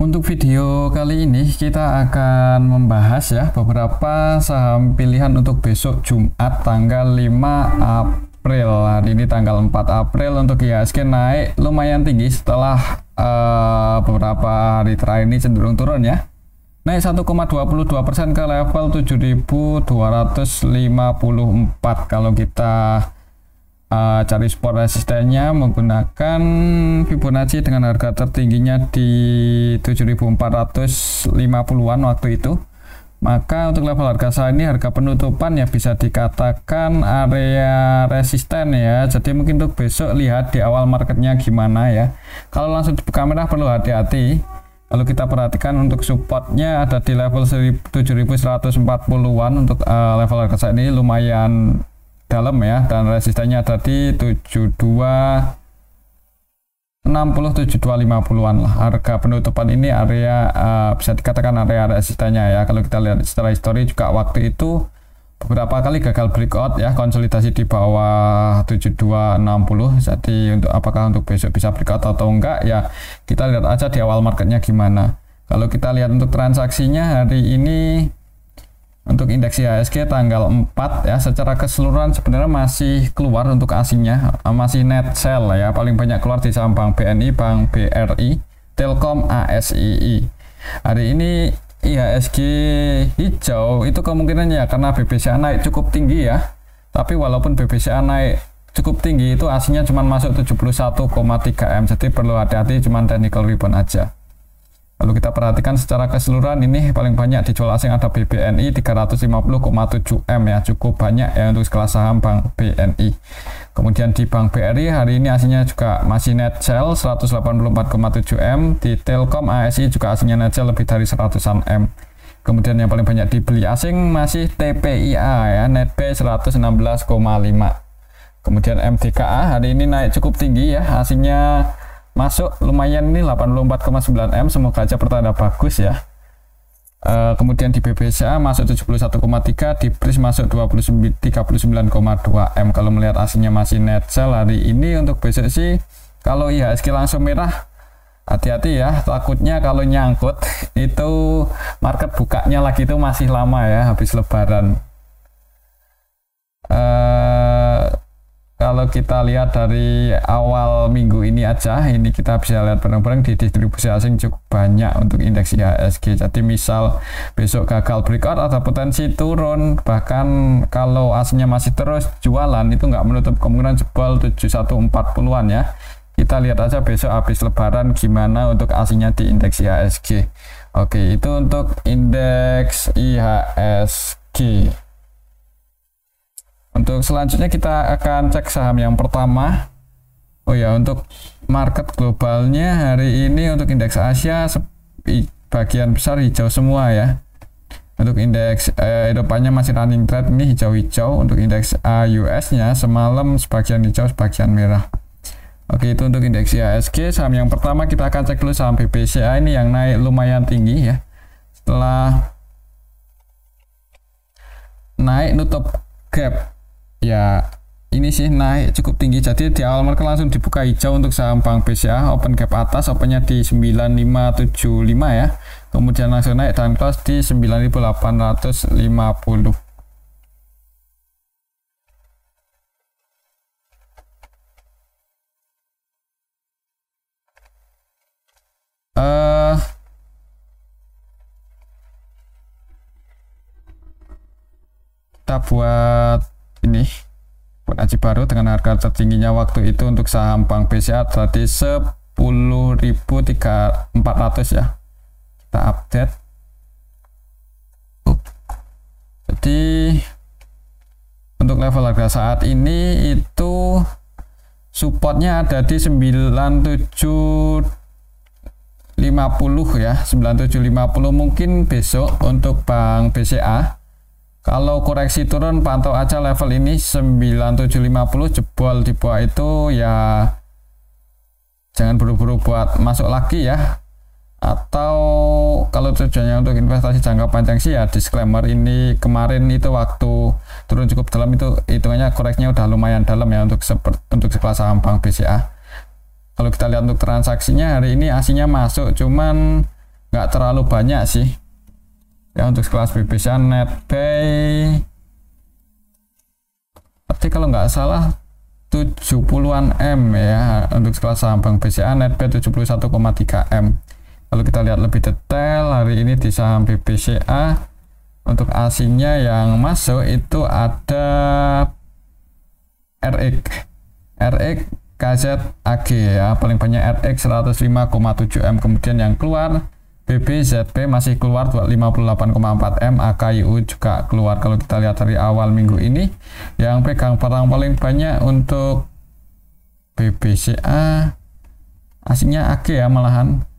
Untuk video kali ini kita akan membahas ya beberapa saham pilihan untuk besok Jumat tanggal 5 April. Hari ini tanggal 4 April untuk IHSG naik lumayan tinggi setelah beberapa hari terakhir ini cenderung turun ya. Naik 1,22% ke level 7.254 kalau kita cari support resistennya menggunakan Fibonacci dengan harga tertingginya di 7.450-an waktu itu. Maka untuk level harga saat ini harga penutupan ya bisa dikatakan area resisten ya. Jadi mungkin untuk besok lihat di awal marketnya gimana ya. Kalau langsung dibuka merah perlu hati-hati. Kalau kita perhatikan untuk supportnya ada di level 7.140-an untuk level harga saat ini lumayan dalam ya, dan resistennya ada di 7250-an lah. Harga penutupan ini area bisa dikatakan area resistennya ya. Kalau kita lihat secara histori juga waktu itu beberapa kali gagal breakout ya, konsolidasi di bawah 7260. Jadi untuk apakah untuk besok bisa breakout atau enggak ya, kita lihat aja di awal marketnya gimana. Kalau kita lihat untuk transaksinya hari ini untuk indeks IHSG tanggal 4 ya, secara keseluruhan sebenarnya masih keluar untuk asingnya, masih net sell ya, paling banyak keluar di saham Bank BNI, Bank BRI, Telkom, ASII. Hari ini IHSG hijau itu kemungkinannya karena BBCA naik cukup tinggi ya, tapi walaupun BBCA naik cukup tinggi itu asingnya cuma masuk 71,3 M, jadi perlu hati-hati, cuma technical rebound aja. Kalau kita perhatikan secara keseluruhan ini paling banyak dijual asing ada BBNI 350,7 M ya, cukup banyak ya untuk kelas saham Bank BNI. Kemudian di Bank BRI hari ini asingnya juga masih net sell 184,7 M, di Telkom ASI juga asingnya net sell lebih dari 100-an M. Kemudian yang paling banyak dibeli asing masih TPIA ya, net buy 116,5. Kemudian MDKA hari ini naik cukup tinggi ya, asingnya masuk lumayan ini 84,9 M, semoga aja pertanda bagus ya. Kemudian di BBCA masuk 71,3, di BRIS masuk 39,2 M. Kalau melihat aslinya masih net sell hari ini, untuk besok sih kalau IHSG langsung merah hati-hati ya, takutnya kalau nyangkut itu market bukanya lagi itu masih lama ya, habis lebaran. Kalau kita lihat dari awal minggu ini aja, ini kita bisa lihat bareng-bareng di distribusi asing cukup banyak untuk indeks IHSG. Jadi misal besok gagal breakout ada potensi turun, bahkan kalau asingnya masih terus jualan itu nggak menutup kemungkinan jebol 7140-an ya. Kita lihat aja besok habis lebaran gimana untuk asingnya di indeks IHSG. Oke, itu untuk indeks IHSG. Untuk selanjutnya kita akan cek saham yang pertama. Oh ya, untuk market globalnya hari ini untuk indeks Asia bagian besar hijau semua ya. Untuk indeks Eropanya masih running trend, ini hijau-hijau. Untuk indeks US-nya semalam sebagian hijau sebagian merah. Oke, itu untuk indeks IHSG. Saham yang pertama kita akan cek dulu saham BBCA ini yang naik lumayan tinggi ya. Setelah naik nutup gap ya, ini sih naik cukup tinggi, jadi di awal market langsung dibuka hijau untuk saham Bank BCA, open gap atas, opennya di 9575 ya, kemudian langsung naik dan close di 9850. Kita buat ini Fibonacci baru dengan harga tertingginya waktu itu untuk saham Bank BCA tadi 10.400 ya. Kita update. Jadi untuk level harga saat ini itu supportnya ada di 9750 ya, 9750. Mungkin besok untuk Bank BCA kalau koreksi turun pantau aja level ini 9750, jebol di bawah itu ya jangan buru-buru buat masuk lagi ya. Atau kalau tujuannya untuk investasi jangka panjang sih ya disclaimer, ini kemarin itu waktu turun cukup dalam itu hitungannya koreksinya udah lumayan dalam ya untuk sekelas saham Bank BCA. Kalau kita lihat untuk transaksinya hari ini aslinya masuk cuman nggak terlalu banyak sih ya untuk kelas BBCA NetBuy. Tapi kalau nggak salah 70-an M ya untuk kelas saham Bank BCA, NetBuy 71,3 M. Kalau kita lihat lebih detail hari ini di saham BBCA, untuk asingnya yang masuk itu ada RX KZAG ya, paling banyak RX 105,7 M. Kemudian yang keluar BBZP masih keluar 58,4 M. AKIU juga keluar. Kalau kita lihat dari awal minggu ini, yang pegang barang paling banyak untuk BBCA asingnya AG ya, malahan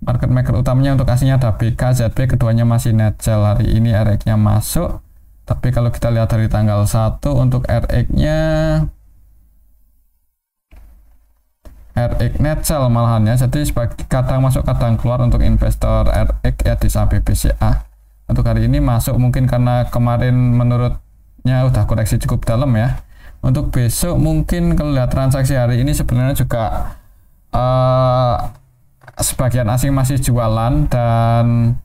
market maker utamanya untuk asingnya ada BKZP, keduanya masih netgel. Hari ini RX-nya masuk, tapi kalau kita lihat dari tanggal 1 untuk RX-nya RX netgel malahan ya, jadi sebagai kadang masuk kadang keluar untuk investor RX ya di saham BBCA. Untuk hari ini masuk mungkin karena kemarin menurutnya udah koreksi cukup dalam ya. Untuk besok mungkin kalau lihat transaksi hari ini sebenarnya juga sebagian asing masih jualan, dan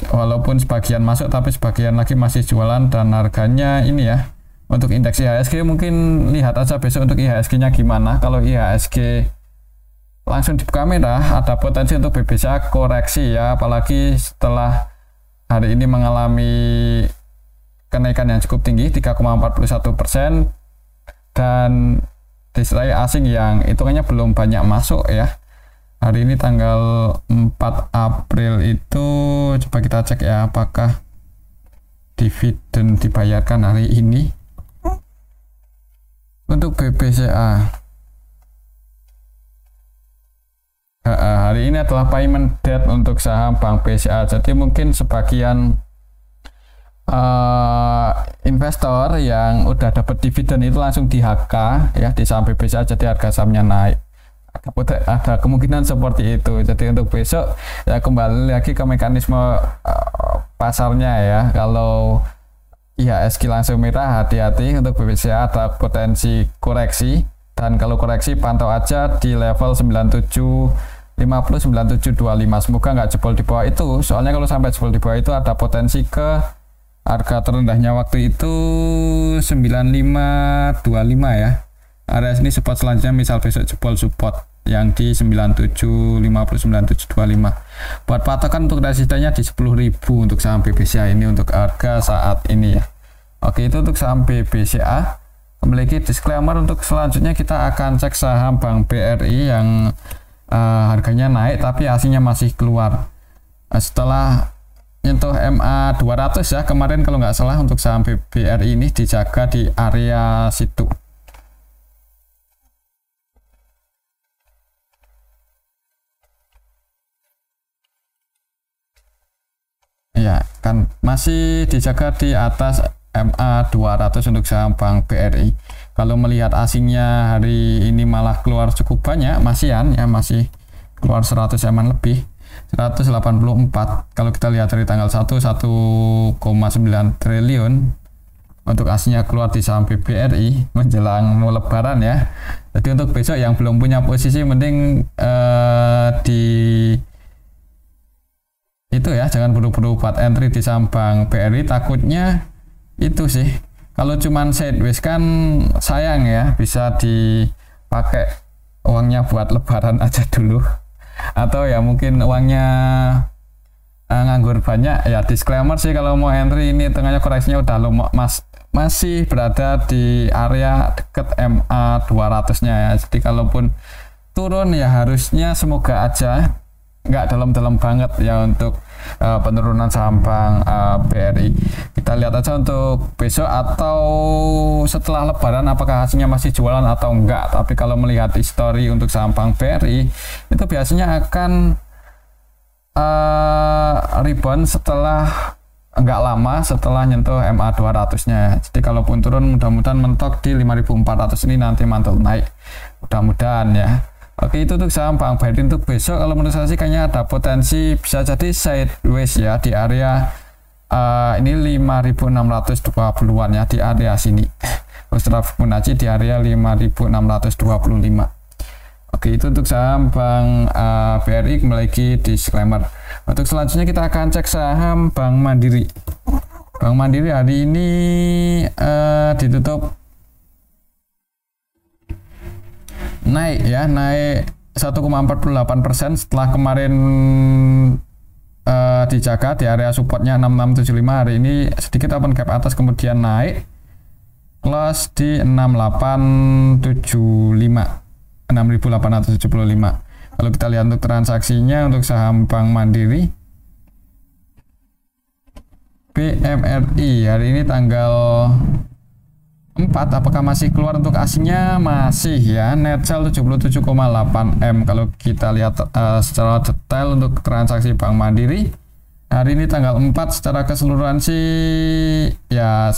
walaupun sebagian masuk tapi sebagian lagi masih jualan, dan harganya ini ya. Untuk indeks IHSG mungkin lihat aja besok untuk IHSG-nya gimana. Kalau IHSG langsung dibuka merah, ada potensi untuk BBCA koreksi ya, apalagi setelah hari ini mengalami kenaikan yang cukup tinggi 3,41%, dan disertai asing yang hitungannya belum banyak masuk ya. Hari ini tanggal 4 April itu coba kita cek ya apakah dividen dibayarkan hari ini. Untuk BBCA hari ini adalah payment date untuk saham Bank BCA, jadi mungkin sebagian investor yang udah dapat dividen itu langsung di HK ya di saham BBCA, jadi harga sahamnya naik. Ada kemungkinan seperti itu. Jadi untuk besok ya kembali lagi ke mekanisme pasarnya ya. Kalau IHSG langsung merah, hati-hati. Untuk BBCA ada potensi koreksi, dan kalau koreksi pantau aja di level 9750 9725. Semoga nggak jebol di bawah itu, soalnya kalau sampai jebol di bawah itu ada potensi ke harga terendahnya waktu itu 9525 ya. Area sini support selanjutnya misal besok jebol support yang di 9750 9725. Buat patokan untuk resistennya di 10.000 untuk saham BBCA ini untuk harga saat ini ya. Oke, itu untuk saham BBCA. Memiliki disclaimer, untuk selanjutnya kita akan cek saham Bank BRI yang harganya naik tapi aslinya masih keluar setelah nyentuh MA 200 ya kemarin kalau nggak salah. Untuk saham BRI ini dijaga di area situ. Ya, kan masih dijaga di atas MA 200 untuk saham Bank BRI. Kalau melihat asingnya hari ini malah keluar cukup banyak, masihan ya, masih keluar 100 eman lebih, 184. Kalau kita lihat dari tanggal 1 1,9 triliun untuk asingnya keluar di saham BRI menjelang mau lebaran ya. Jadi untuk besok yang belum punya posisi mending di itu ya, jangan buru-buru buat entry di saham Bank BRI. Takutnya itu sih, kalau cuman sideways kan sayang ya, bisa dipakai uangnya buat lebaran aja dulu, atau ya mungkin uangnya nganggur banyak ya. Disclaimer sih, kalau mau entry ini tengahnya koreksinya udah masih berada di area deket MA 200 nya ya. Jadi kalaupun turun ya harusnya semoga aja nggak dalam-dalam banget ya untuk penurunan saham Bank BRI. Kita lihat aja untuk besok atau setelah lebaran apakah hasilnya masih jualan atau enggak. Tapi kalau melihat histori untuk saham Bank BRI itu biasanya akan rebound setelah enggak lama setelah nyentuh MA 200 nya. Jadi kalaupun turun mudah-mudahan mentok di 5400 ini nanti mantul naik, mudah-mudahan ya. Oke, itu untuk saham Bank BRI untuk besok. Kalau menurut saya sih kayaknya ada potensi bisa jadi sideways ya di area ini 5620-an ya, di area sini. Terus Fibonacci di area 5625. Oke, itu untuk saham Bank BRI. Kembali lagi disclaimer. Untuk selanjutnya kita akan cek saham Bank Mandiri. Bank Mandiri hari ini ditutup naik ya, naik 1,48% setelah kemarin dijaga di area supportnya 6675. Hari ini sedikit open gap atas, kemudian naik close di 6875. Kalau kita lihat untuk transaksinya untuk saham Bank Mandiri BMRI hari ini tanggal 4, apakah masih keluar untuk asingnya? Masih ya, net sell 77,8 M. Kalau kita lihat secara detail untuk transaksi Bank Mandiri hari ini tanggal 4 secara keseluruhan sih ya,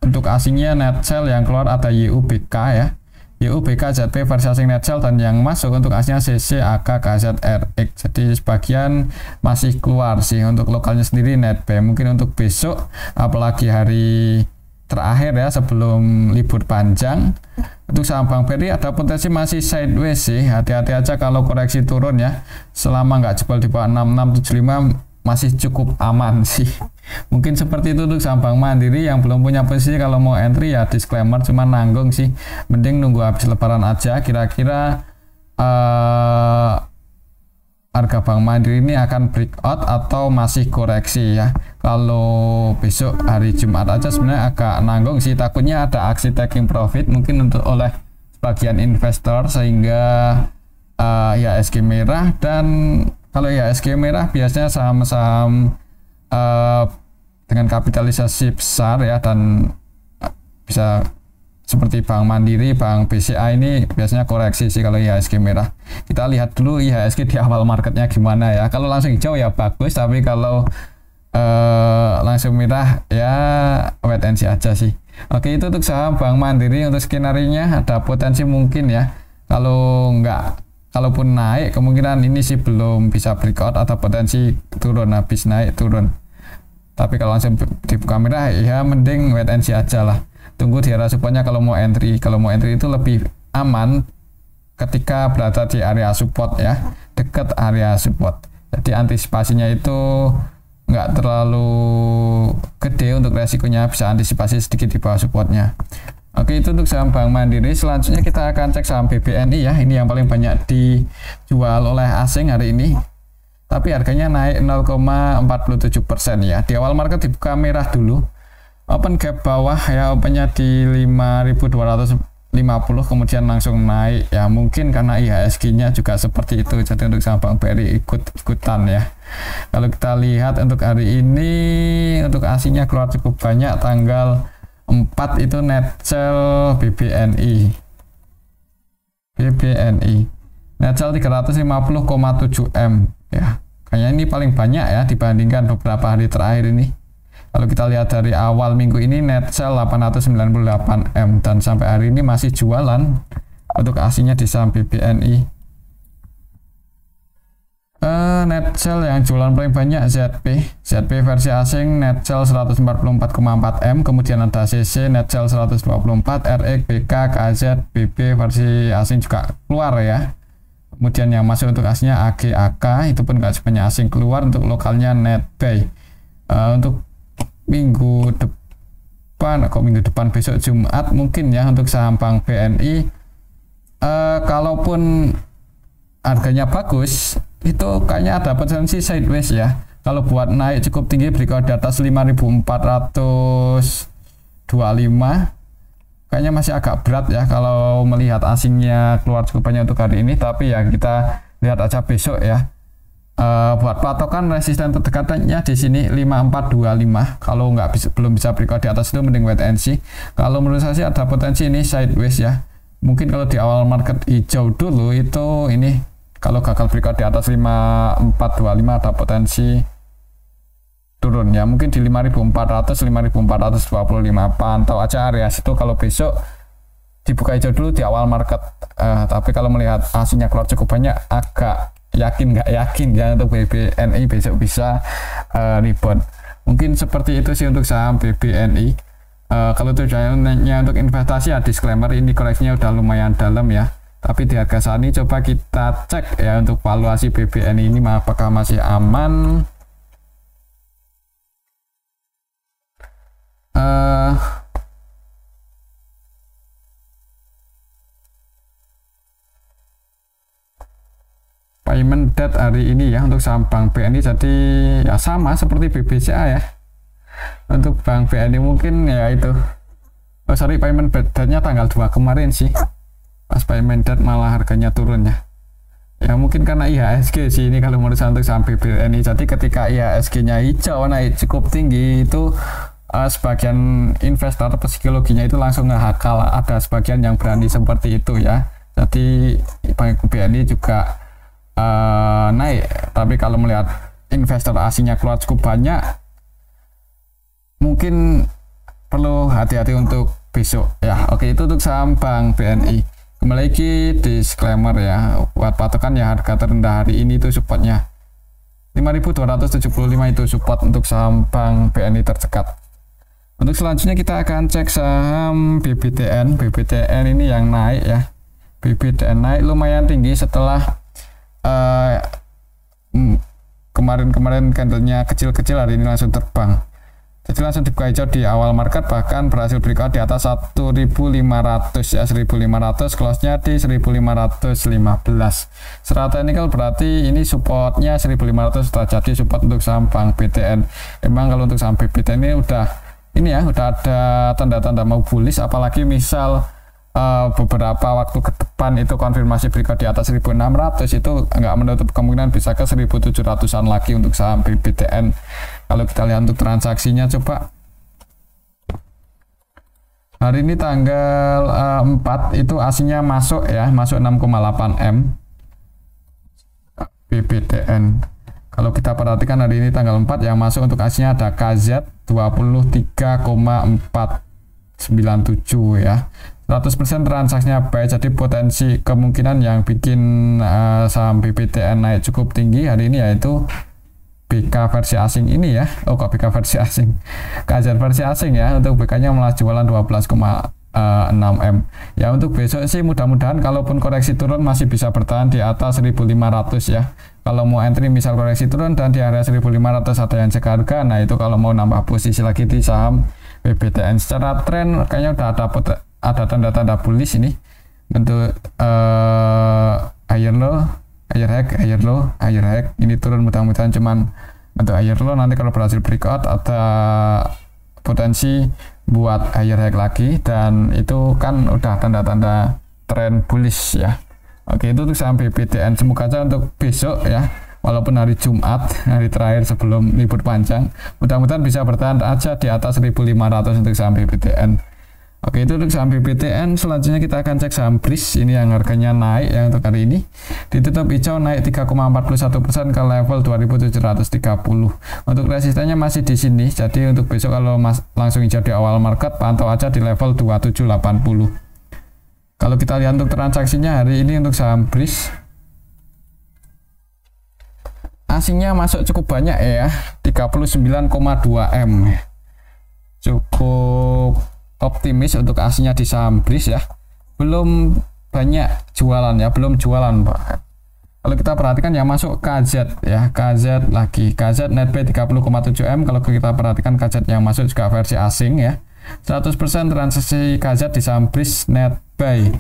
untuk asingnya net sell yang keluar ada YUBK ya, YUBK ZP versi asing net sell, dan yang masuk untuk asingnya CC, AK, KZ, RX. Jadi sebagian masih keluar sih. Untuk lokalnya sendiri net buy. Mungkin untuk besok, apalagi hari terakhir ya sebelum libur panjang, untuk saham Bank BRI ada potensi masih sideways sih. Hati-hati aja kalau koreksi turun ya. Selama nggak jebol di bawah 6675 masih cukup aman sih. Mungkin seperti itu untuk saham Bank Mandiri. Yang belum punya posisi kalau mau entry ya disclaimer, cuma nanggung sih, mending nunggu habis lebaran aja. Kira-kira harga Bank Mandiri ini akan breakout atau masih koreksi ya. Kalau besok hari Jumat aja sebenarnya agak nanggung sih, takutnya ada aksi taking profit mungkin untuk oleh sebagian investor, sehingga IHSG merah. Dan kalau IHSG merah biasanya saham-saham dengan kapitalisasi besar ya, dan bisa seperti Bank Mandiri, Bank BCA ini biasanya koreksi sih kalau IHSG merah. Kita lihat dulu IHSG di awal marketnya gimana ya. Kalau langsung hijau ya bagus, tapi kalau langsung merah ya wait and see aja sih. Oke, itu untuk saham Bank Mandiri. Untuk skenario-nya ada potensi mungkin ya, kalau kalaupun naik kemungkinan ini sih belum bisa breakout, atau potensi turun, habis naik turun. Tapi kalau langsung dibuka merah ya mending wait and see aja lah. Tunggu di area supportnya kalau mau entry. Kalau mau entry itu lebih aman ketika berada di area support ya, dekat area support. Jadi antisipasinya itu nggak terlalu gede, untuk resikonya bisa antisipasi sedikit di bawah supportnya. Oke, itu untuk saham Bank Mandiri. Selanjutnya kita akan cek saham BBNI ya. Ini yang paling banyak dijual oleh asing hari ini, tapi harganya naik 0,47% ya. Di awal market dibuka merah dulu, open gap bawah ya, opennya di 5.250, kemudian langsung naik ya. Mungkin karena IHSG-nya juga seperti itu, jadi untuk saham Bank BRI ikut-ikutan ya. Kalau kita lihat untuk hari ini, untuk asingnya keluar cukup banyak. Tanggal 4 itu net sell BBNI net sell 350,7 M ya. Kayaknya ini paling banyak ya dibandingkan beberapa hari terakhir ini. Kalau kita lihat dari awal minggu ini net sell 898 M, dan sampai hari ini masih jualan untuk asingnya di saham BBNI. Net sell yang jualan paling banyak ZP versi asing net sell 144,4 M, kemudian ada CC net sell 124, RX, BK, KZ, BB versi asing juga keluar ya. Kemudian yang masuk untuk asingnya AG, AK, itu pun nggak sebanyak asing keluar. Untuk lokalnya net buy. Untuk minggu depan besok Jumat mungkin ya, untuk saham Bank BNI kalaupun harganya bagus itu kayaknya ada potensi sideways ya. Kalau buat naik cukup tinggi breakout di atas 5.425 kayaknya masih agak berat ya kalau melihat asingnya keluar cukup banyak untuk hari ini. Tapi ya kita lihat aja besok ya. Buat patokan resisten terdekatnya di sini 5425. Kalau belum bisa breakout di atas itu mending wait and see. Kalau menurut saya sih ada potensi ini sideways ya. Mungkin kalau di awal market hijau dulu itu ini, kalau gagal breakout di atas 5425 ada potensi turun ya, mungkin di 5400 5425. Pantau aja area situ kalau besok dibuka hijau dulu di awal market. Tapi kalau melihat aslinya keluar cukup banyak, agak nggak yakin ya untuk BBNI besok bisa rebound. Mungkin seperti itu sih untuk saham BBNI. Kalau tujuannya untuk investasi ya disclaimer, ini koreksinya udah lumayan dalam ya. Tapi di harga saat ini coba kita cek ya untuk valuasi BBN ini apakah masih aman. Payment date hari ini ya untuk saham Bank BNI jadi ya sama seperti BBCA ya. Untuk Bank BNI mungkin ya itu, oh sorry, payment date-nya tanggal 2 kemarin sih, pas payment date malah harganya turun ya. Ya mungkin karena IHSG sih ini kalau menurut saya untuk saham BBNI. Jadi ketika IHSG-nya hijau naik cukup tinggi itu sebagian investor psikologinya itu langsung ngehakal, ada sebagian yang berani seperti itu ya. Jadi Bank BNI juga naik. Tapi kalau melihat investor asingnya keluar cukup banyak, mungkin perlu hati-hati untuk besok ya. Oke, itu untuk saham Bank BNI. Kembali lagi disclaimer ya, buat patokan ya harga terendah hari ini itu supportnya 5.275 itu support untuk saham Bank BNI tercekat. Untuk selanjutnya kita akan cek saham BBTN. BBTN ini yang naik ya. BBTN naik lumayan tinggi setelah kemarin candlenya kecil-kecil, hari ini langsung terbang. Jadi langsung dibuka hijau di awal market, bahkan berhasil breakout di atas 1.500 ya, 1.500, close-nya di 1.515. Secara teknikal berarti ini supportnya 1.500 sudah jadi support untuk saham Bank BTN. Emang kalau untuk saham BBTN ini udah ada tanda-tanda mau bullish, apalagi misal beberapa waktu ke depan itu konfirmasi breakout di atas 1.600, itu nggak menutup kemungkinan bisa ke 1.700-an lagi untuk saham BBTN. Kalau kita lihat untuk transaksinya, coba hari ini tanggal 4 itu aslinya masuk ya, masuk 6,8 M BBTN. Kalau kita perhatikan hari ini tanggal 4 yang masuk untuk aslinya ada KZ 23,497 ya. 100% transaksinya baik, jadi potensi kemungkinan yang bikin saham BBTN naik cukup tinggi hari ini yaitu BK versi asing ini ya. Oh kok BK versi asing, KZ versi asing ya. Untuk BK nya malah jualan 12,6 M ya. Untuk besok sih mudah-mudahan kalaupun koreksi turun masih bisa bertahan di atas 1.500 ya. Kalau mau entry misal koreksi turun dan di area 1.500 ada yang cek harga, nah itu kalau mau nambah posisi lagi di saham BBTN. Secara tren kayaknya udah ada tanda-tanda bullish ini bentuk higher low, higher high ini turun, mudah-mudahan cuman bentuk higher low. Nanti kalau berhasil breakout ada potensi buat higher high lagi, dan itu kan udah tanda-tanda tren bullish ya. Oke, itu untuk saham BBTN. Semoga aja untuk besok ya, walaupun hari Jumat, hari terakhir sebelum libur panjang, mudah-mudahan bisa bertahan aja di atas 1.500 untuk saham BBTN. Oke, itu untuk saham BBTN. Selanjutnya kita akan cek saham BRIS. Ini yang harganya naik ya untuk hari ini. Ditutup hijau naik 3,41% ke level 2.730. Untuk resistennya masih di sini. Jadi untuk besok kalau langsung hijau di awal market, pantau aja di level 2780. Kalau kita lihat untuk transaksinya hari ini untuk saham BRIS, asingnya masuk cukup banyak ya, 39,2 M. Cukup optimis untuk aslinya di saham BRIS ya. Belum banyak jualan ya, belum jualan Pak. Kalau kita perhatikan yang masuk KZ ya, KZ lagi, KZ netbuy 30,7 M. Kalau kita perhatikan KZ yang masuk juga versi asing ya. 100% transaksi KZ di saham BRIS netbuy.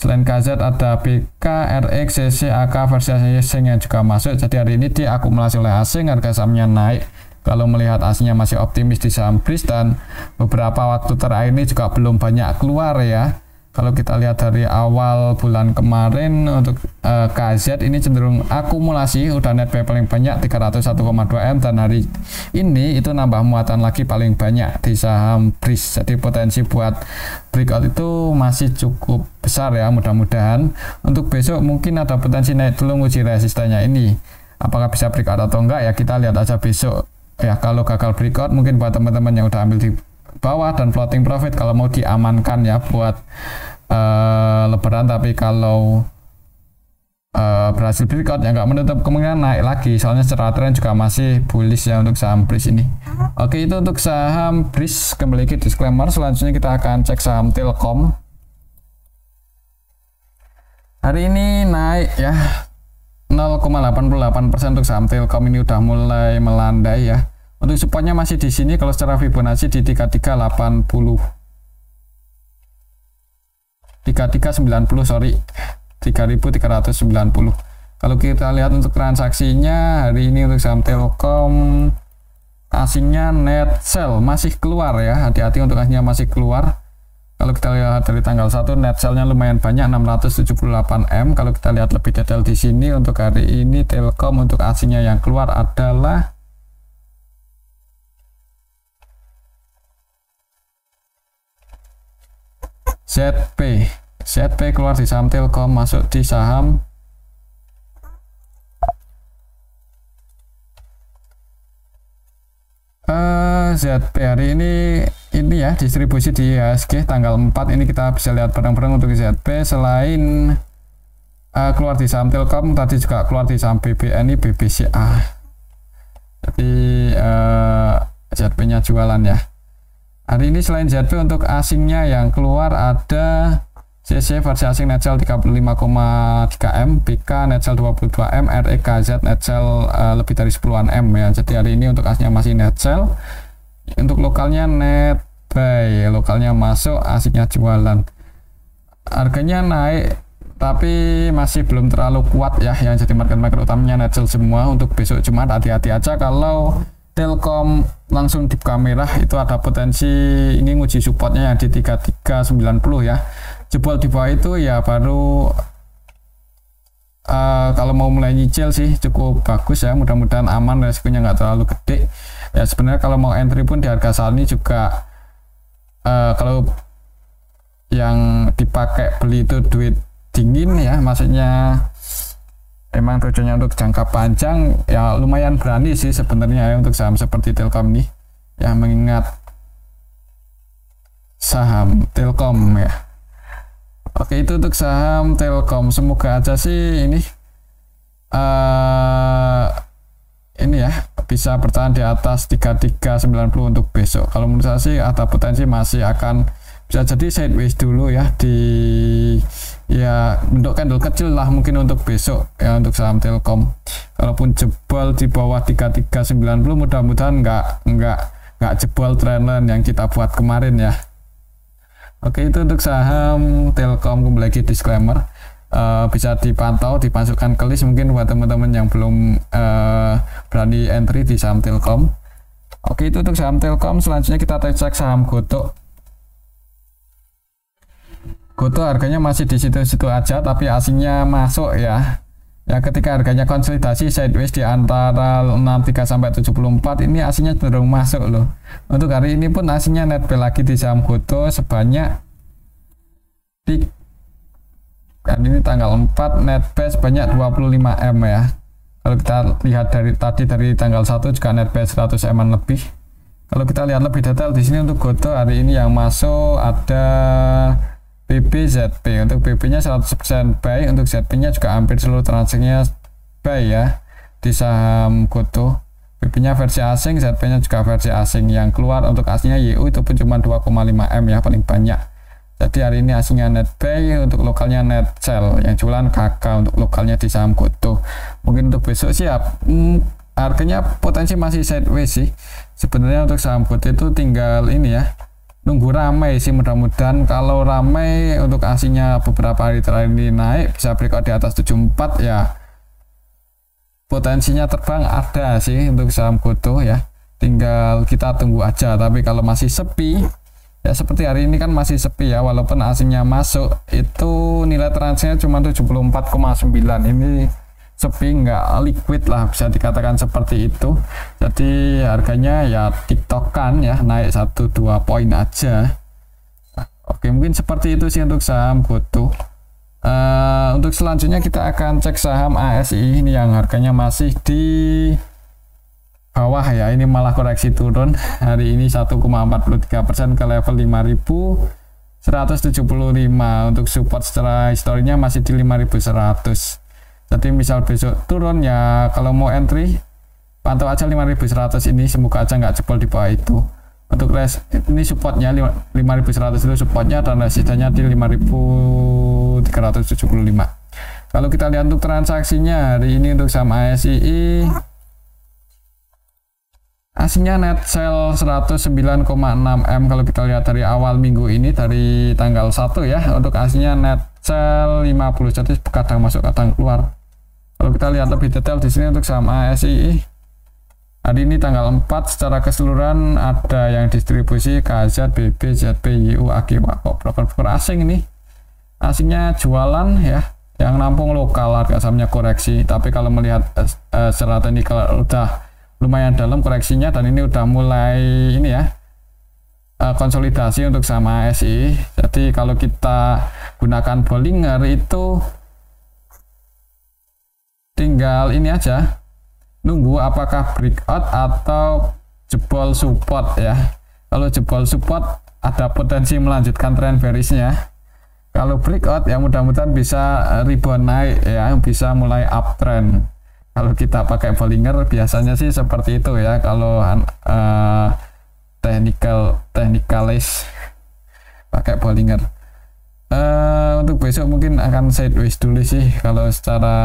Selain KZ ada BK, RX, CC, AK versi asing yang juga masuk. Jadi hari ini diakumulasi oleh asing, harga sahamnya naik. Kalau melihat aslinya masih optimis di saham BRIS, dan beberapa waktu terakhir ini juga belum banyak keluar ya. Kalau kita lihat dari awal bulan kemarin untuk KZ ini cenderung akumulasi, udah netbuy paling banyak 301,2 M, dan hari ini itu nambah muatan lagi paling banyak di saham BRIS. Jadi potensi buat breakout itu masih cukup besar ya. Mudah-mudahan untuk besok mungkin ada potensi naik dulu uji resistennya ini. Apakah bisa breakout atau enggak ya, kita lihat aja besok ya. Kalau gagal breakout mungkin buat teman-teman yang udah ambil di bawah dan floating profit, kalau mau diamankan ya buat lebaran. Tapi kalau berhasil breakout ya nggak menutup kemungkinan naik lagi, soalnya secara tren juga masih bullish ya untuk saham BRIS ini. Oke, itu untuk saham BRIS. Kembali ke disclaimer, selanjutnya kita akan cek saham Telkom. Hari ini naik ya 0,88% untuk saham Telkom, ini udah mulai melandai ya. Untuk supportnya masih di sini, kalau secara Fibonacci di 3380, 3390 sorry, 3390. Kalau kita lihat untuk transaksinya hari ini untuk saham Telkom, asingnya net sell masih keluar ya, hati-hati untuk asingnya masih keluar. Kalau kita lihat dari tanggal 1 net sell-nya lumayan banyak, 678 M. Kalau kita lihat lebih detail di sini untuk hari ini Telkom untuk asingnya yang keluar adalah ZP keluar di saham Telkom, masuk di saham ZP. Hari ini ya distribusi di IHSG tanggal 4 ini kita bisa lihat bareng-bareng untuk ZP. Selain keluar di saham Telkom, tadi juga keluar di saham BBNI, BBCA. Jadi ZP-nya jualan ya. Hari ini selain ZP untuk asingnya yang keluar ada CC versi asing net sell 35,3 M, BK net sell 22 M, REKZ net sell lebih dari 10-an M ya. Jadi hari ini untuk asingnya masih net sell. Untuk lokalnya net buy, lokalnya masuk, asingnya jualan. Harganya naik tapi masih belum terlalu kuat ya, yang jadi market utamanya net sell semua. Untuk besok Jumat hati-hati aja, kalau Telkom langsung di kamera itu ada potensi ini nguji supportnya yang di 3390 ya. Jebol di bawah itu ya baru kalau mau mulai nyicil sih cukup bagus ya, mudah-mudahan aman, resikonya nggak terlalu gede ya. Sebenarnya kalau mau entry pun di harga saat ini juga kalau yang dipakai beli itu duit dingin ya, maksudnya emang tujuannya untuk jangka panjang ya, lumayan berani sih sebenarnya ya untuk saham seperti Telkom ini ya, mengingat saham Telkom ya. Oke, itu untuk saham Telkom. Semoga aja sih ini ya bisa bertahan di atas 3390 untuk besok. Kalau menurut saya sih ada potensi masih akan bisa jadi sideways dulu ya, di ya bentuk candle kecil lah mungkin untuk besok ya untuk saham Telkom. Kalaupun jebol di bawah 3390 mudah-mudahan nggak jebol trendline yang kita buat kemarin ya. Oke, itu untuk saham Telkom. Kembali lagi disclaimer, bisa dipantau, dimasukkan ke list mungkin buat teman-teman yang belum berani entry di saham Telkom. Oke, itu untuk saham Telkom. Selanjutnya kita cek saham Gotoh. Gotoh harganya masih di situ-situ aja, tapi asingnya masuk ya. Ya, ketika harganya konsolidasi sideways di antara 63 sampai 74, ini asingnya cenderung masuk loh. Untuk hari ini pun asingnya net buy lagi di saham Gotoh sebanyak dan ini tanggal 4 net buy sebanyak 25 M ya. Kalau kita lihat dari tanggal 1 juga net buy 100 M lebih. Kalau kita lihat lebih detail di sini untuk Gotoh hari ini yang masuk ada BBZP. Untuk BB-nya 100% buy, untuk ZP-nya juga hampir seluruh transaksinya buy ya di saham Gotoh. BB-nya versi asing, ZP-nya juga versi asing. Yang keluar untuk asingnya YU itu pun cuma 2,5 M ya, paling banyak. Jadi hari ini asingnya net buy, untuk lokalnya net sell. Yang jualan KK untuk lokalnya di saham Gotoh. Mungkin untuk besok siap. Harganya potensi masih sideways sih. Sebenarnya untuk saham Gotoh itu tinggal ini ya, nunggu ramai sih, mudah-mudahan kalau ramai untuk asingnya beberapa hari terakhir ini naik bisa breakout di atas 74 ya, potensinya terbang ada sih untuk saham Gotoh ya, tinggal kita tunggu aja. Tapi kalau masih sepi ya, seperti hari ini kan masih sepi ya, walaupun asingnya masuk itu nilai transaksinya cuma 74,9, ini sepi, nggak liquid lah, bisa dikatakan seperti itu. Jadi harganya ya tiktokan ya, naik 1-2 poin aja. Oke, mungkin seperti itu sih untuk saham Gotoh. Untuk selanjutnya kita akan cek saham ASI ini yang harganya masih di bawah ya, ini malah koreksi turun hari ini 1,43% ke level 5.175. Untuk support secara historinya masih di 5.100. Jadi misal besok turun ya, kalau mau entry pantau aja 5100 ini, semoga aja nggak jebol di bawah itu. Untuk ini supportnya 5100 itu supportnya, dan resistennya di 5375. Kalau kita lihat untuk transaksinya hari ini untuk saham ASII, aslinya net sell 109,6 M. Kalau kita lihat dari awal minggu ini, dari tanggal 1 ya, untuk aslinya net sell 50, jadi kadang masuk kadang keluar. Kalau kita lihat lebih detail di sini untuk saham ASII, hari ini tanggal 4 secara keseluruhan ada yang distribusi KZ, BB, ZB, YU, AG, Wako, broker asing ini. Aslinya jualan ya, yang nampung lokal, harga sahamnya koreksi. Tapi kalau melihat secara teknikal udah lumayan dalam koreksinya, dan ini udah mulai ini ya, konsolidasi untuk saham ASI. Jadi kalau kita gunakan Bollinger itu tinggal ini aja, nunggu apakah breakout atau jebol support ya. Kalau jebol support ada potensi melanjutkan tren bearishnya. Kalau breakout ya mudah-mudahan bisa rebound naik ya, bisa mulai uptrend. Kalau kita pakai Bollinger biasanya sih seperti itu ya. Kalau technicalis pakai Bollinger. Untuk besok mungkin akan sideways dulu sih kalau secara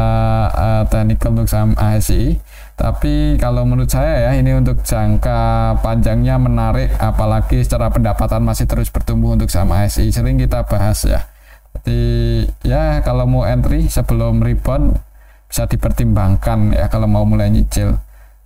technical untuk saham ASI. Tapi kalau menurut saya ya, ini untuk jangka panjangnya menarik, apalagi secara pendapatan masih terus bertumbuh untuk saham ASI. Sering kita bahas ya. Jadi ya kalau mau entry sebelum rebound bisa dipertimbangkan ya, kalau mau mulai nyicil.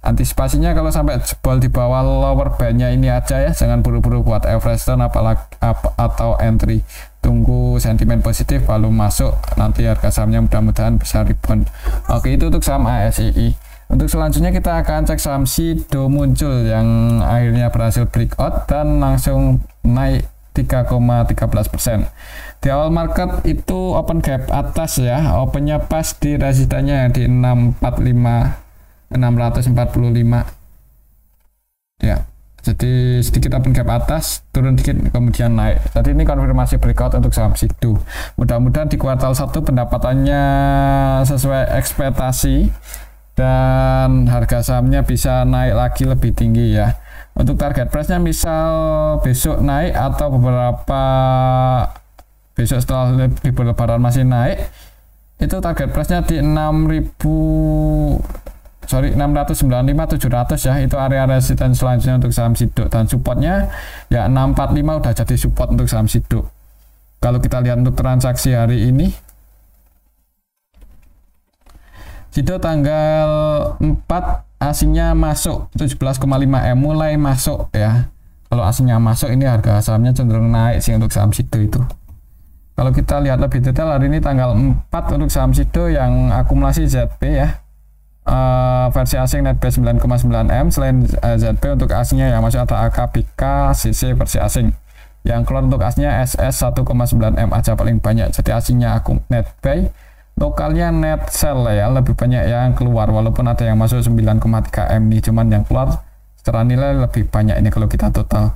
Antisipasinya kalau sampai jebol di bawah lower bandnya ini aja ya, jangan buru-buru buat average turn atau entry. Tunggu sentimen positif baru masuk, nanti harga sahamnya mudah-mudahan bisa rebound. Oke, itu untuk saham ASII. Untuk selanjutnya kita akan cek saham Sido muncul yang akhirnya berhasil breakout dan langsung naik 3,13%. Di awal market itu open gap atas ya, opennya pas di resistennya di 645 ya. Jadi sedikit open gap atas, turun dikit, kemudian naik. Jadi ini konfirmasi breakout untuk saham Sido. Mudah-mudahan di kuartal 1 pendapatannya sesuai ekspektasi dan harga sahamnya bisa naik lagi lebih tinggi ya. Untuk target price-nya misal besok naik atau beberapa besok setelah libur lebaran masih naik, itu target price-nya di 695-700 ya, itu area resisten selanjutnya untuk saham Sido, dan supportnya ya 645 udah jadi support untuk saham Sido. Kalau kita lihat untuk transaksi hari ini, Sido tanggal 4 asingnya masuk 17,5 M, mulai masuk ya. Kalau asingnya masuk ini harga sahamnya cenderung naik sih untuk saham Sido itu. Kalau kita lihat lebih detail hari ini tanggal 4 untuk saham Sido yang akumulasi ZP ya, versi asing net base 9,9 M. Selain ZP untuk asingnya yang masuk ada AKBK, CC versi asing. Yang keluar untuk asingnya SS 1,9 M aja paling banyak. Jadi asingnya akum net buy, lokalnya net sell ya, lebih banyak yang keluar, walaupun ada yang masuk 9,3 M nih, cuman yang keluar secara nilai lebih banyak ini kalau kita total.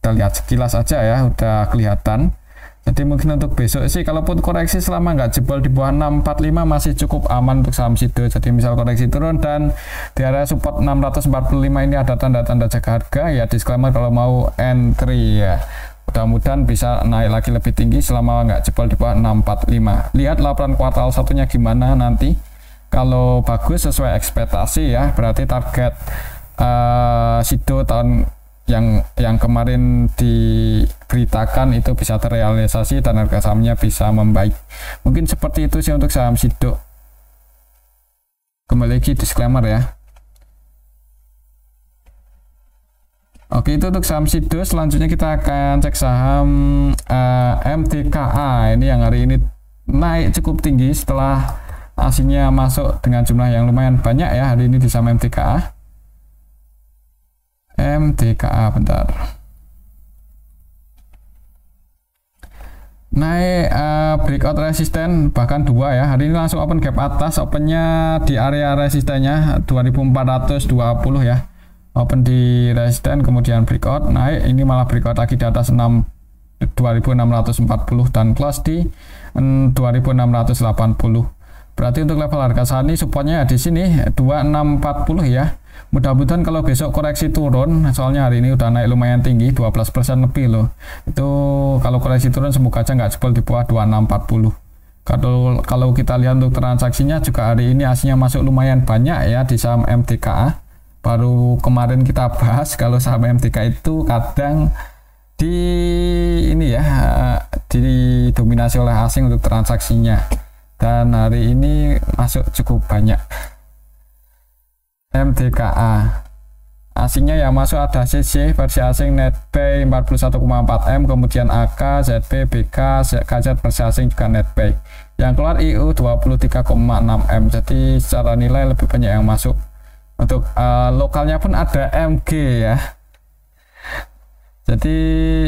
Kita lihat sekilas aja ya, udah kelihatan. Jadi mungkin untuk besok sih, kalaupun koreksi selama nggak jebol di bawah 645 masih cukup aman untuk saham Sido. Jadi misal koreksi turun dan di area support 645 ini ada tanda-tanda jaga harga ya, disclaimer kalau mau entry ya. Mudah-mudahan bisa naik lagi lebih tinggi selama nggak jebol di bawah 645. Lihat laporan kuartal satunya gimana nanti. Kalau bagus sesuai ekspektasi ya, berarti target Sido tahun yang kemarin diberitakan itu bisa terrealisasi dan harga sahamnya bisa membaik. Mungkin seperti itu sih untuk saham Sido. Kembali lagi disclaimer ya. Oke, itu untuk saham Sido. Selanjutnya kita akan cek saham MTKA. Ini yang hari ini naik cukup tinggi setelah aslinya masuk dengan jumlah yang lumayan banyak ya hari ini di saham MTKA. Bentar. Naik breakout resisten bahkan dua ya. Hari ini langsung open gap atas, opennya di area resistennya 2420 ya. Open di resisten kemudian breakout naik, ini malah breakout lagi di atas 2640 dan close di 2680. Berarti untuk level harga saham ini supportnya di sini 2640 ya. Mudah-mudahan kalau besok koreksi turun, soalnya hari ini udah naik lumayan tinggi 12% lebih loh. Itu kalau koreksi turun semoga aja nggak jebol di bawah 2640. Kalau kita lihat untuk transaksinya juga hari ini aslinya masuk lumayan banyak ya di saham MTKA. Baru kemarin kita bahas kalau saham MTKA itu kadang didominasi oleh asing untuk transaksinya, dan hari ini masuk cukup banyak. MTKA asingnya yang masuk ada CC versi asing NetPay 41,4 M, kemudian AK, ZP, BK, KZ versi asing juga NetPay. Yang keluar IU 23,6 M, jadi secara nilai lebih banyak yang masuk. Untuk lokalnya pun ada MG ya. Jadi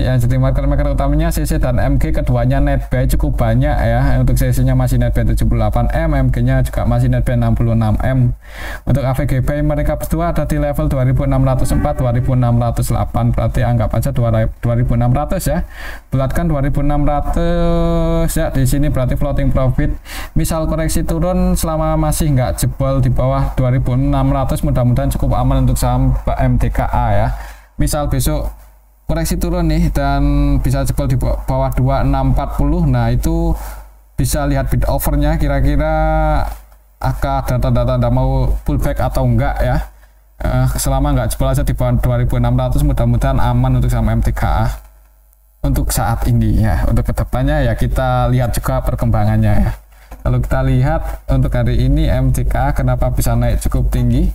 yang jadi market utamanya CC dan MG, keduanya NetBuy cukup banyak ya. Untuk CC-nya masih NetBuy 78M, MG-nya juga masih NetBuy 66M. Untuk AVG mereka berdua ada di level 2604, 2608, berarti anggap aja 2600 ya. Bulatkan 2600 ya, di sini berarti floating profit. Misal koreksi turun selama masih nggak jebol di bawah 2600, mudah-mudahan cukup aman untuk saham MTKA ya. Misal besok koreksi turun nih dan bisa jebol di bawah 2640, nah itu bisa lihat bid overnya kira-kira akan tanda-tanda mau pullback atau enggak ya. Selama nggak jebol aja di bawah 2600, mudah-mudahan aman untuk saham MTKA untuk saat ini ya. Untuk kedepannya ya kita lihat juga perkembangannya ya. Kalau kita lihat untuk hari ini MTKA kenapa bisa naik cukup tinggi,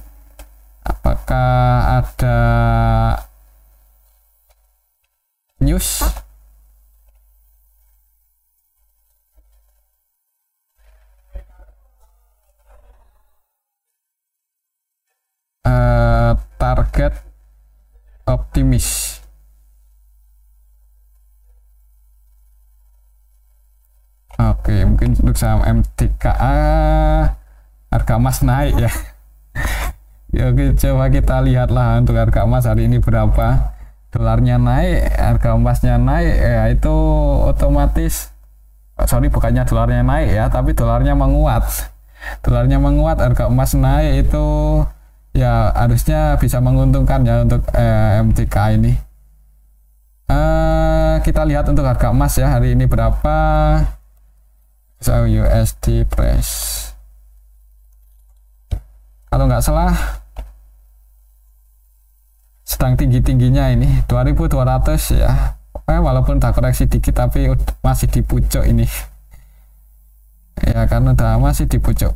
apakah ada news? Target optimis. Oke, mungkin untuk saham MTKA harga emas naik ya. Ya, coba kita lihatlah untuk harga emas hari ini berapa. Dolarnya naik, harga emasnya naik ya, itu otomatis bukannya dolarnya naik ya, tapi dolarnya menguat. Harga emas naik itu ya harusnya bisa menguntungkan ya untuk MTK ini. Kita lihat untuk harga emas ya hari ini berapa. So, USD price kalau nggak salah sedang tinggi-tingginya ini 2200 ya. Walaupun udah koreksi dikit tapi masih di pucuk ini ya, karena udah masih di pucuk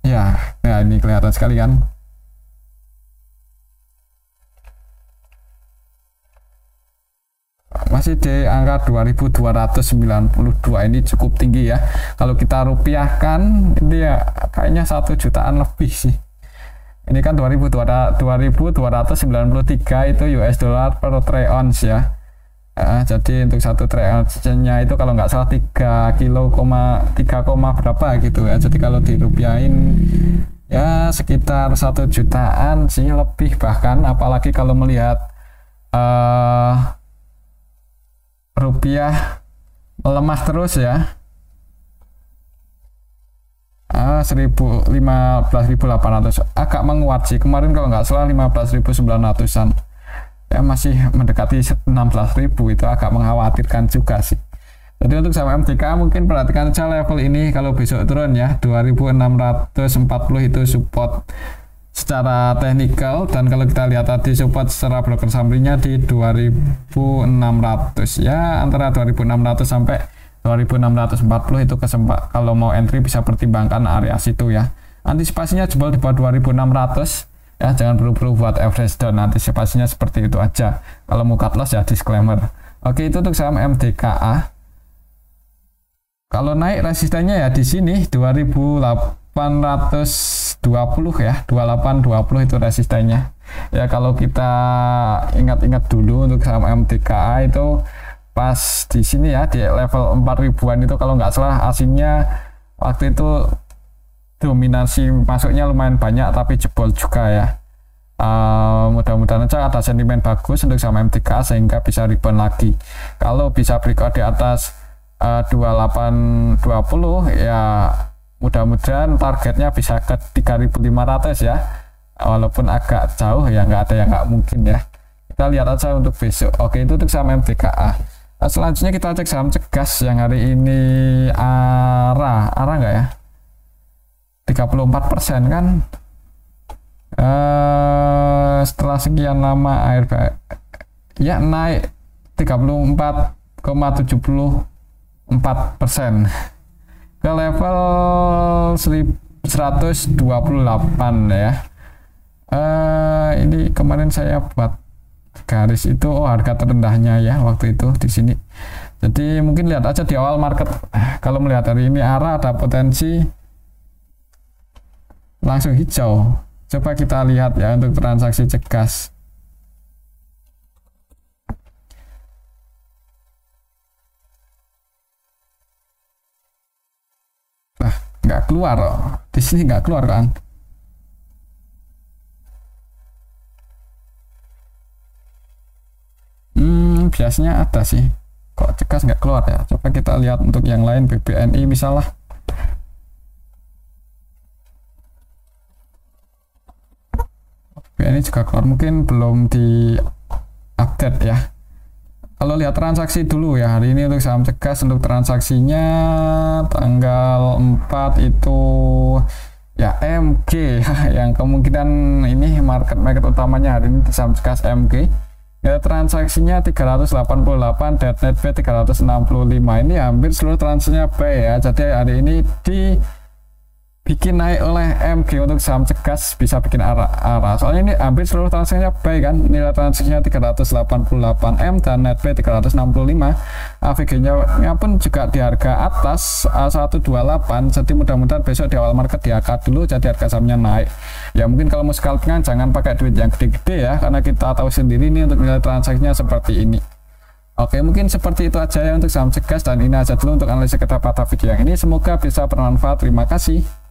ya. Nah ini kelihatan sekali kan, masih di angka 2292. Ini cukup tinggi ya. Kalau kita rupiahkan ini ya kayaknya 1 jutaan lebih sih. Ini kan 2293 itu US dollar per troy ounce ya. Jadi untuk 1 troy ounce-nya itu kalau nggak salah 3 berapa gitu ya. Jadi kalau dirupiahin ya sekitar 1 jutaan sih lebih bahkan, apalagi kalau melihat rupiah melemah terus ya. 15.800 agak menguat sih kemarin kalau nggak salah 15.900an ya, masih mendekati 16.000, itu agak mengkhawatirkan juga sih. Jadi untuk saham MTK mungkin perhatikan aja level ini, kalau besok turun ya 2640 itu support secara teknikal, dan kalau kita lihat tadi support secara broker summary-nya di 2600 ya, antara 2600 sampai 2640 itu kalau mau entry bisa pertimbangkan area situ ya. Antisipasinya jebol di bawah 2600 ya, jangan perlu buat average down, antisipasinya seperti itu aja. Kalau mau cut loss ya disclaimer. Oke, itu untuk saham MTKA. Kalau naik resistennya ya di sini 2820 ya, 2820 itu resistennya. Ya kalau kita ingat-ingat dulu untuk saham MTKA itu pas di sini ya di level 4000-an itu kalau nggak salah asingnya waktu itu dominasi masuknya lumayan banyak tapi jebol juga ya. Mudah-mudahan aja ada sentimen bagus untuk saham MTK sehingga bisa rebound lagi. Kalau bisa breakout di atas 2820 ya mudah-mudahan targetnya bisa ke 3.500 ya, walaupun agak jauh ya, nggak ada yang nggak mungkin ya. Kita lihat aja untuk besok. Oke, itu untuk saham MTKA. Selanjutnya kita cek saham cegas yang hari ini ARA nggak ya, 34% kan. Setelah sekian lama ARB ya naik 34,74% ke level 128 ya. Ini kemarin saya buat garis itu, harga terendahnya ya waktu itu di sini. Jadi mungkin lihat aja di awal market. Kalau melihat hari ini ARA ada potensi langsung hijau. Coba kita lihat ya untuk transaksi cegas. Nah, nggak keluar, di sini nggak keluar kan? Biasanya ada sih, kok cegas nggak keluar ya. Coba kita lihat untuk yang lain, BBNI misalnya. BBNI juga keluar, mungkin belum di update ya. Kalau lihat transaksi dulu ya, hari ini untuk saham cegas, untuk transaksinya tanggal 4 itu ya MG yang kemungkinan ini market utamanya hari ini di saham cegas MG. Ya, transaksinya 388, dead net B 365. Ini hampir seluruh transaksinya buy ya. Jadi hari ini dibikin naik oleh MG untuk saham cegas, bisa bikin arah. Soalnya ini hampir seluruh transaksinya buy kan. Nilai transaksinya 388 M dan net B 365. AVG-nya pun juga di harga atas 128. Jadi mudah-mudahan besok di awal market diangkat dulu, jadi harga sahamnya naik. Ya mungkin kalau mau scalpingan jangan pakai duit yang gede-gede ya, karena kita tahu sendiri nih untuk nilai transaksinya seperti ini. Oke, mungkin seperti itu aja ya untuk saham cegas, dan ini aja dulu untuk analisa kita pada video yang ini. Semoga bisa bermanfaat. Terima kasih.